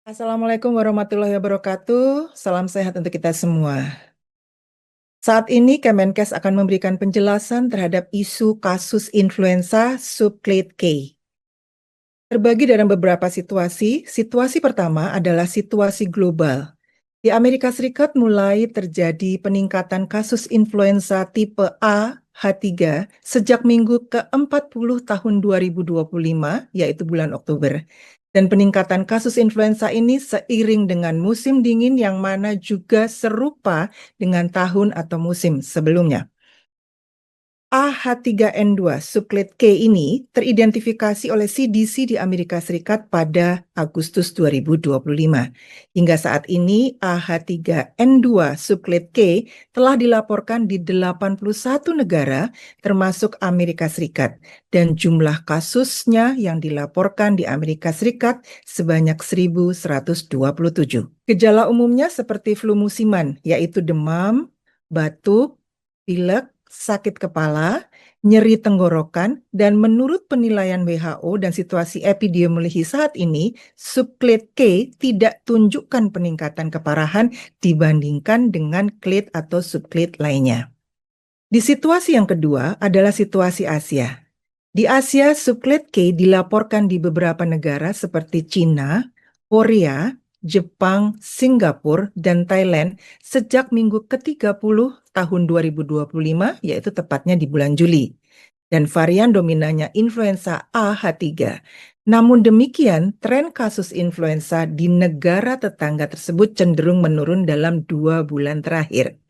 Assalamualaikum warahmatullahi wabarakatuh. Salam sehat untuk kita semua. Saat ini Kemenkes akan memberikan penjelasan terhadap isu kasus influenza subclade K. Terbagi dalam beberapa situasi. Situasi pertama adalah situasi global. Di Amerika Serikat mulai terjadi peningkatan kasus influenza tipe A H3 sejak minggu ke-40 tahun 2025, yaitu bulan Oktober. Dan peningkatan kasus influenza ini seiring dengan musim dingin yang mana juga serupa dengan tahun atau musim sebelumnya. AH3N2 subclade K ini teridentifikasi oleh CDC di Amerika Serikat pada Agustus 2025. Hingga saat ini AH3N2 subclade K telah dilaporkan di 81 negara termasuk Amerika Serikat dan jumlah kasusnya yang dilaporkan di Amerika Serikat sebanyak 1.127. Gejala umumnya seperti flu musiman, yaitu demam, batuk, pilek, sakit kepala, nyeri tenggorokan, dan menurut penilaian WHO dan situasi epidemiologi saat ini, subclade K tidak tunjukkan peningkatan keparahan dibandingkan dengan clade atau subclade lainnya. Di situasi yang kedua adalah situasi Asia. Di Asia, subclade K dilaporkan di beberapa negara seperti Cina, Korea, Jepang, Singapura, dan Thailand sejak minggu ke-30 tahun 2025, yaitu tepatnya di bulan Juli. Dan varian dominannya influenza AH3. Namun demikian, tren kasus influenza di negara tetangga tersebut cenderung menurun dalam 2 bulan terakhir.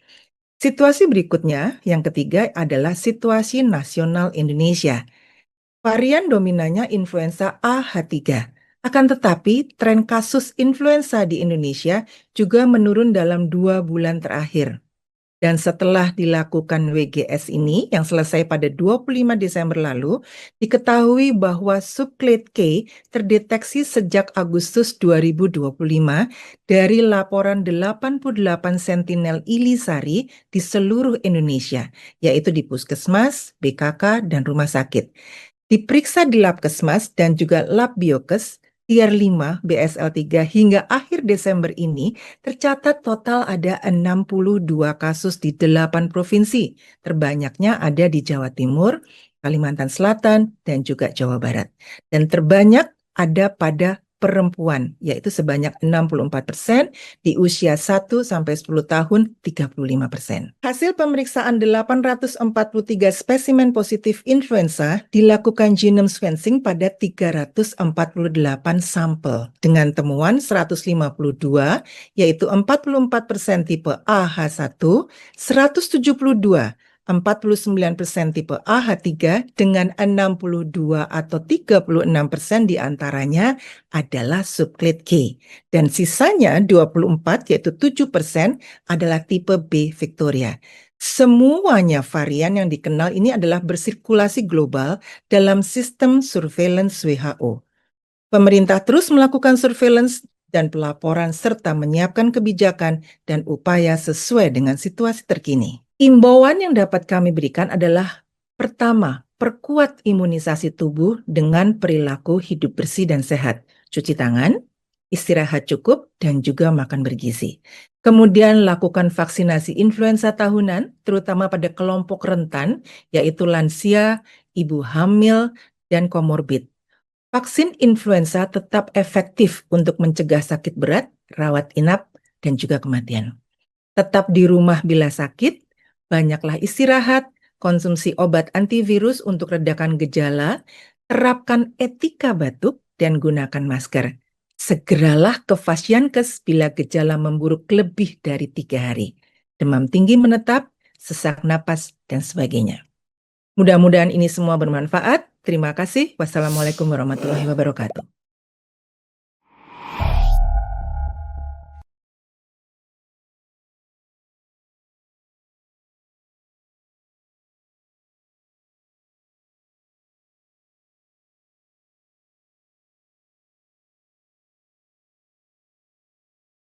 Situasi berikutnya, yang ketiga adalah situasi nasional Indonesia. Varian dominannya influenza AH3. Akan tetapi, tren kasus influenza di Indonesia juga menurun dalam 2 bulan terakhir. Dan setelah dilakukan WGS ini, yang selesai pada 25 Desember lalu, diketahui bahwa subclade K terdeteksi sejak Agustus 2025 dari laporan 88 sentinel Ilisari di seluruh Indonesia, yaitu di puskesmas, BKK, dan rumah sakit. Diperiksa di Labkesmas dan juga Lab Biokes, Tier 5 BSL3 hingga akhir Desember ini tercatat total ada 62 kasus di 8 provinsi. Terbanyaknya ada di Jawa Timur, Kalimantan Selatan, dan juga Jawa Barat. Dan terbanyak ada pada perempuan, yaitu sebanyak 64%, di usia 1-10 tahun 35%. Hasil pemeriksaan 843 spesimen positif influenza dilakukan genome sequencing pada 348 sampel dengan temuan 152, yaitu 44% tipe AH1, 172 49% tipe AH3 dengan 62 atau 36% diantaranya adalah subclade K. Dan sisanya 24 yaitu 7% adalah tipe B Victoria. Semuanya varian yang dikenal ini adalah bersirkulasi global dalam sistem surveillance WHO. Pemerintah terus melakukan surveillance dan pelaporan serta menyiapkan kebijakan dan upaya sesuai dengan situasi terkini. Imbauan yang dapat kami berikan adalah pertama, perkuat imunisasi tubuh dengan perilaku hidup bersih dan sehat, cuci tangan, istirahat cukup, dan juga makan bergizi. Kemudian lakukan vaksinasi influenza tahunan, terutama pada kelompok rentan, yaitu lansia, ibu hamil, dan komorbid. Vaksin influenza tetap efektif untuk mencegah sakit berat, rawat inap, dan juga kematian. Tetap di rumah bila sakit, banyaklah istirahat, konsumsi obat antivirus untuk redakan gejala, terapkan etika batuk, dan gunakan masker. Segeralah ke Fasiankes bila gejala memburuk lebih dari 3 hari. Demam tinggi menetap, sesak napas, dan sebagainya. Mudah-mudahan ini semua bermanfaat. Terima kasih. Wassalamualaikum warahmatullahi wabarakatuh.